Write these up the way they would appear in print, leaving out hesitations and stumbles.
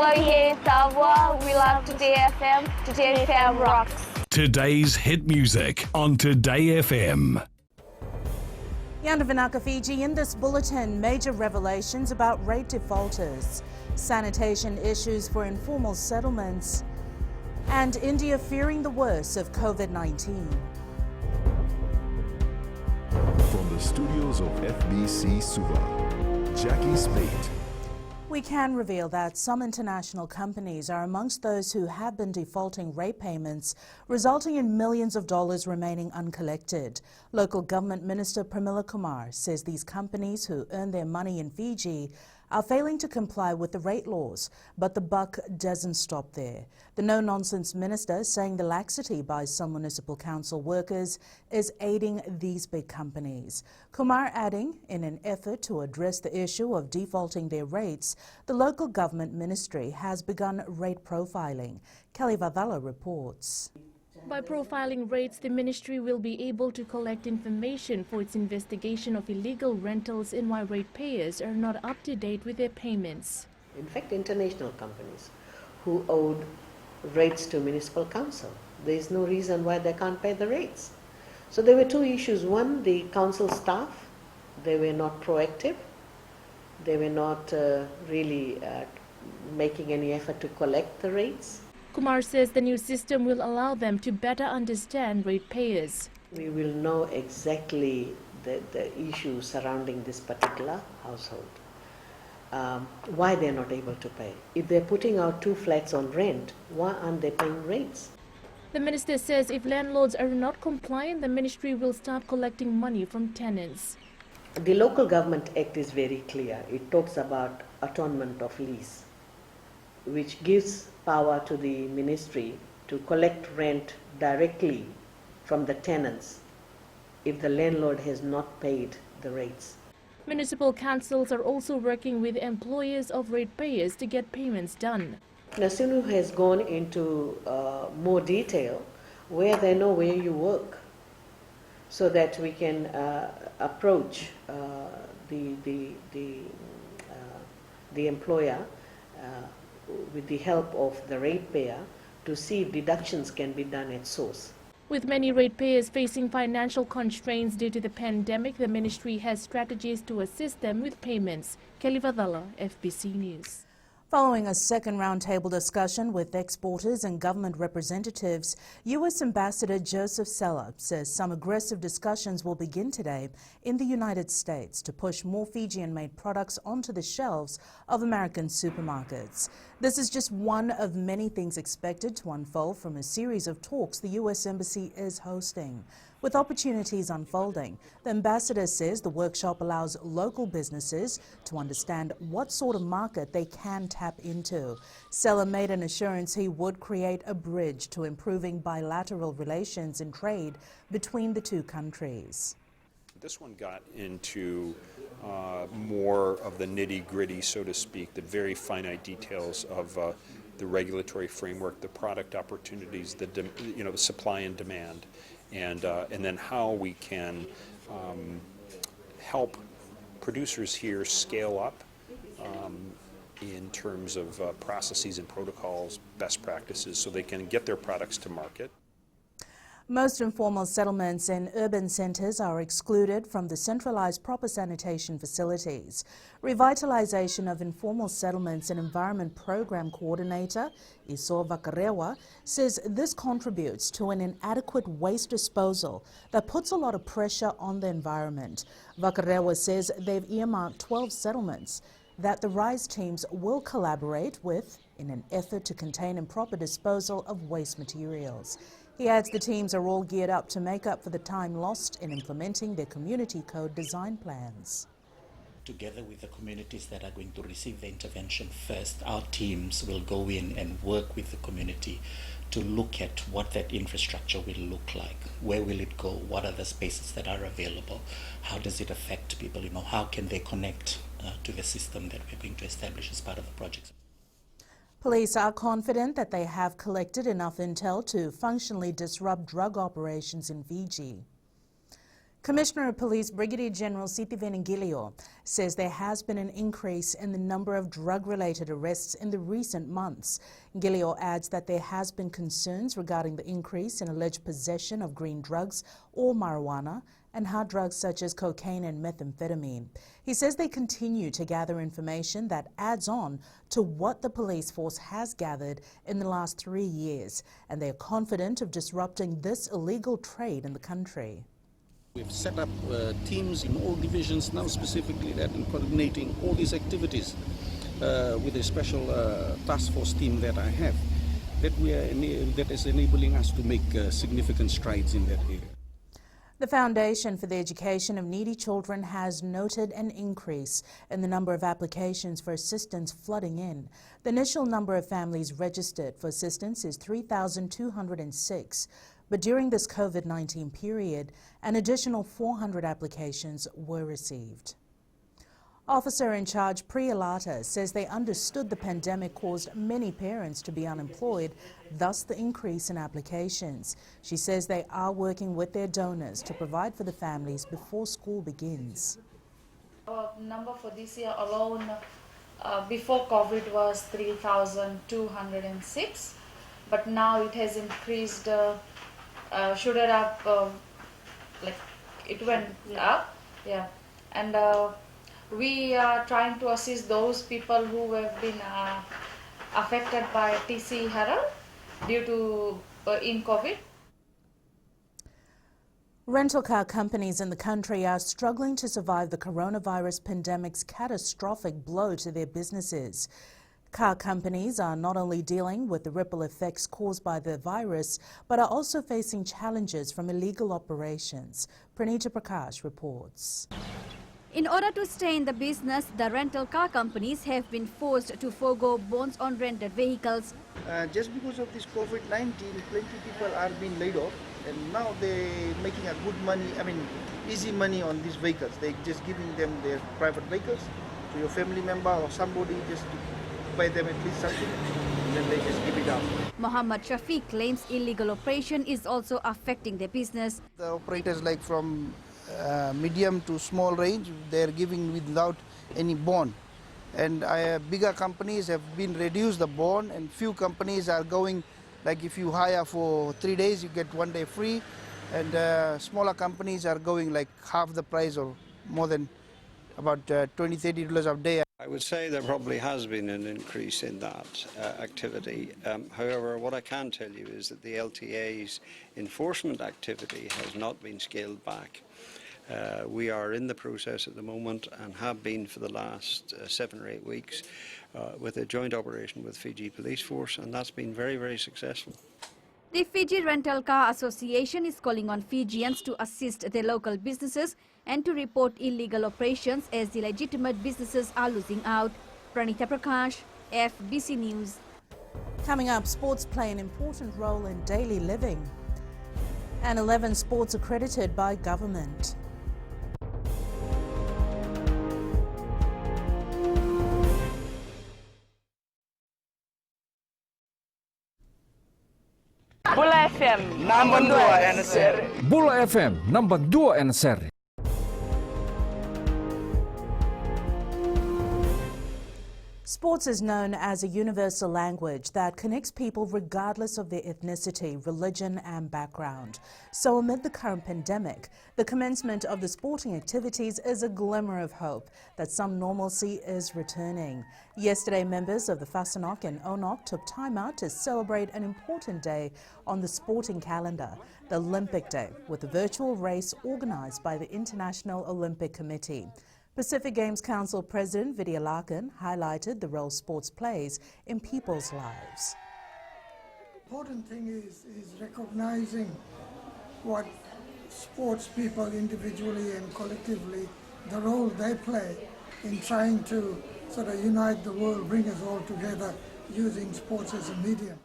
Oh yeah, savoir, we love Today FM. Today FM rocks. Today's hit music on Today FM. Yandavanaka, Fiji, in this bulletin, major revelations about rate defaulters, sanitation issues for informal settlements, and India fearing the worst of COVID-19. From the studios of FBC Suva, Jackie Spate. We can reveal that some international companies are amongst those who have been defaulting rate payments, resulting in millions of dollars remaining uncollected. Local Government Minister Pramila Kumar says these companies who earn their money in Fiji are failing to comply with the rate laws, but the buck doesn't stop there. The no-nonsense minister saying the laxity by some municipal council workers is aiding these big companies. Kumar adding, in an effort to address the issue of defaulting their rates, the local government ministry has begun rate profiling. Kelly Vavala reports. By profiling rates, the ministry will be able to collect information for its investigation of illegal rentals and why ratepayers are not up to date with their payments. In fact, international companies who owed rates to municipal council, there is no reason why they can't pay the rates. So there were two issues. One, the council staff, they were not proactive. They were not really making any effort to collect the rates. Kumar says the new system will allow them to better understand ratepayers. We will know exactly the issues surrounding this particular household, why they're not able to pay. If they're putting out 2 flats on rent, why aren't they paying rates? The minister says if landlords are not compliant, the ministry will start collecting money from tenants. The Local Government Act is very clear. It talks about atonement of lease, which gives power to the ministry to collect rent directly from the tenants if the landlord has not paid the rates. Municipal councils are also working with employers of ratepayers to get payments done. Nasunu has gone into more detail where they know where you work, so that we can approach the employer with the help of the ratepayer to see if deductions can be done at source. With many ratepayers facing financial constraints due to the pandemic, the ministry has strategies to assist them with payments. Kelly Vadala, FBC News. Following a second roundtable discussion with exporters and government representatives, U.S. Ambassador Joseph Seller says some aggressive discussions will begin today in the United States to push more Fijian-made products onto the shelves of American supermarkets. This is just one of many things expected to unfold from a series of talks the U.S. Embassy is hosting. With opportunities unfolding, the ambassador says the workshop allows local businesses to understand what sort of market they can tap into. Seller made an assurance he would create a bridge to improving bilateral relations and trade between the two countries. This one got into more of the nitty-gritty, so to speak, the very finite details of the regulatory framework, the product opportunities, the supply and demand. And then how we can help producers here scale up in terms of processes and protocols, best practices, so they can get their products to market. Most informal settlements in urban centres are excluded from the centralised proper sanitation facilities. Revitalisation of Informal Settlements and Environment Program Coordinator, Iso Vakarewa, says this contributes to an inadequate waste disposal that puts a lot of pressure on the environment. Vakarewa says they've earmarked 12 settlements that the RISE teams will collaborate with in an effort to contain improper disposal of waste materials. He adds the teams are all geared up to make up for the time lost in implementing their community code design plans. Together with the communities that are going to receive the intervention first, our teams will go in and work with the community to look at what that infrastructure will look like. Where will it go? What are the spaces that are available? How does it affect people? How can they connect to the system that we're going to establish as part of the project? Police are confident that they have collected enough intel to functionally disrupt drug operations in Fiji. Commissioner of Police Brigadier General Sithiven Ngilio says there has been an increase in the number of drug-related arrests in the recent months. Ngilio adds that there has been concerns regarding the increase in alleged possession of green drugs or marijuana and hard drugs such as cocaine and methamphetamine. He says they continue to gather information that adds on to what the police force has gathered in the last 3 years, and they are confident of disrupting this illegal trade in the country. We've set up teams in all divisions now specifically that in coordinating all these activities with a special task force team that I have that is enabling us to make significant strides in that area. The Foundation for the Education of Needy Children has noted an increase in the number of applications for assistance flooding in. The initial number of families registered for assistance is 3,206. But during this COVID-19 period, an additional 400 applications were received. Officer in charge Priya Lata says they understood the pandemic caused many parents to be unemployed, thus the increase in applications. She says they are working with their donors to provide for the families before school begins. Our number for this year alone before COVID was 3,206, but now it has increased. Shooted up, like it went up, yeah, and we are trying to assist those people who have been affected by TC Herald due to in COVID. Rental car companies in the country are struggling to survive the coronavirus pandemic's catastrophic blow to their businesses. Car companies are not only dealing with the ripple effects caused by the virus, but are also facing challenges from illegal operations. PRAKASH reports. In order to stay in the business, the rental car companies have been forced to forgo bonds on rented vehicles. Just because of this COVID-19, plenty of people are being laid off, and now they're making a good money, easy money on these vehicles. They're just giving them their private vehicles to your family member or somebody, just to buy them at least something, and then they just give it up. Muhammad Shafiq claims illegal operation is also affecting their business. The operators like from medium to small range, they're giving without any bond. And bigger companies have been reduced the bond, and few companies are going, like if you hire for 3 days, you get 1 day free. And smaller companies are going like half the price or more than about $20–30 a day. I would say there probably has been an increase in that activity. However, what I can tell you is that the LTA's enforcement activity has not been scaled back. We are in the process at the moment and have been for the last 7 or 8 weeks with a joint operation with Fiji Police Force, and that's been very, very successful. The Fiji Rental Car Association is calling on Fijians to assist their local businesses and to report illegal operations as the legitimate businesses are losing out. PRANEETA Prakash, FBC News. Coming up, sports play an important role in daily living. And 11 sports accredited by government. Bula FM number 2 NSR. Bula FM number 2 NSR. Sports is known as a universal language that connects people regardless of their ethnicity, religion and background. So amid the current pandemic, the commencement of the sporting activities is a glimmer of hope that some normalcy is returning. Yesterday, members of the Fasanok and Onok took time out to celebrate an important day on the sporting calendar, the Olympic Day, with a virtual race organised by the International Olympic Committee. Pacific Games Council President Vidya Larkin highlighted the role sports plays in people's lives. The important thing is recognizing what sports people individually and collectively, the role they play in trying to sort of unite the world, bring us all together using sports as a medium.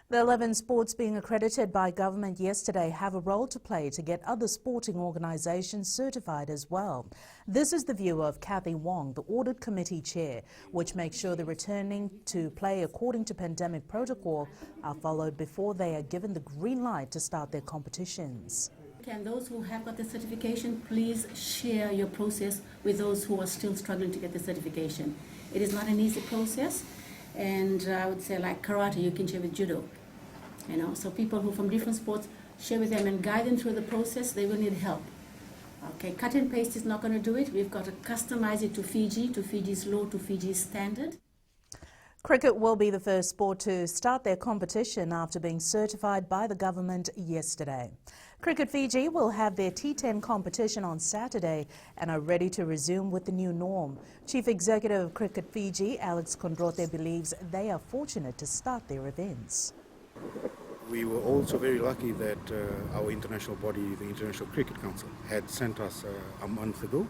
The 11 sports being accredited by government yesterday have a role to play to get other sporting organisations certified as well. This is the view of CATHY WONG, the Audit Committee Chair, which makes sure the returning to play according to pandemic protocol are followed before they are given the green light to start their competitions. can, those who have got the certification, please share your process with those who are still struggling to get the certification. It is not an easy process, and I would say like karate, you can share with judo. You know, so people who from different sports, share with them and guide them through the process. They will need help. Okay, cut and paste is not going to do it. We've got to customize it to Fiji's law, to Fiji's standard. Cricket will be the first sport to start their competition after being certified by the government yesterday. Cricket Fiji will have their T10 competition on Saturday and are ready to resume with the new norm. Chief Executive of Cricket Fiji, Alex Kondrote, believes they are fortunate to start their events. We were also very lucky that our international body, the International Cricket Council, had sent us a month ago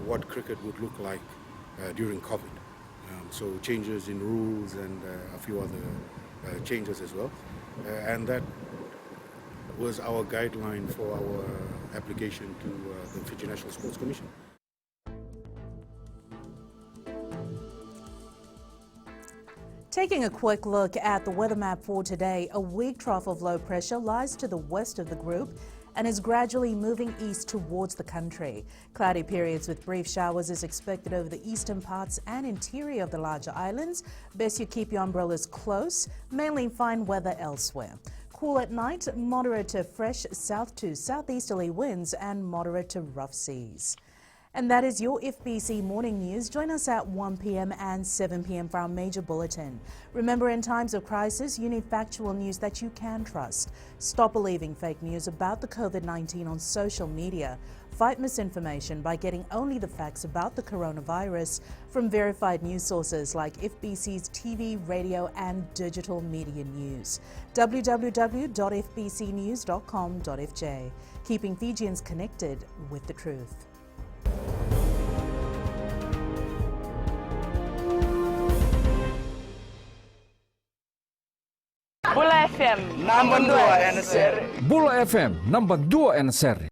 what cricket would look like during COVID. So changes in rules and a few other changes as well. And that was our guideline for our application to the Fiji National Sports Commission. Taking a quick look at the weather map for today, a weak trough of low pressure lies to the west of the group and is gradually moving east towards the country. Cloudy periods with brief showers is expected over the eastern parts and interior of the larger islands. Best you keep your umbrellas close, mainly fine weather elsewhere. Cool at night, moderate to fresh south to southeasterly winds and moderate to rough seas. And that is your FBC Morning News. Join us at 1 p.m. and 7 p.m. for our major bulletin. Remember, in times of crisis, you need factual news that you can trust. Stop believing fake news about the COVID-19 on social media. Fight misinformation by getting only the facts about the coronavirus from verified news sources like FBC's TV, radio and digital media news. www.fbcnews.com.fj. Keeping Fijians connected with the truth. Bula FM, number 2 NSR. Bula FM, number 2 NSR.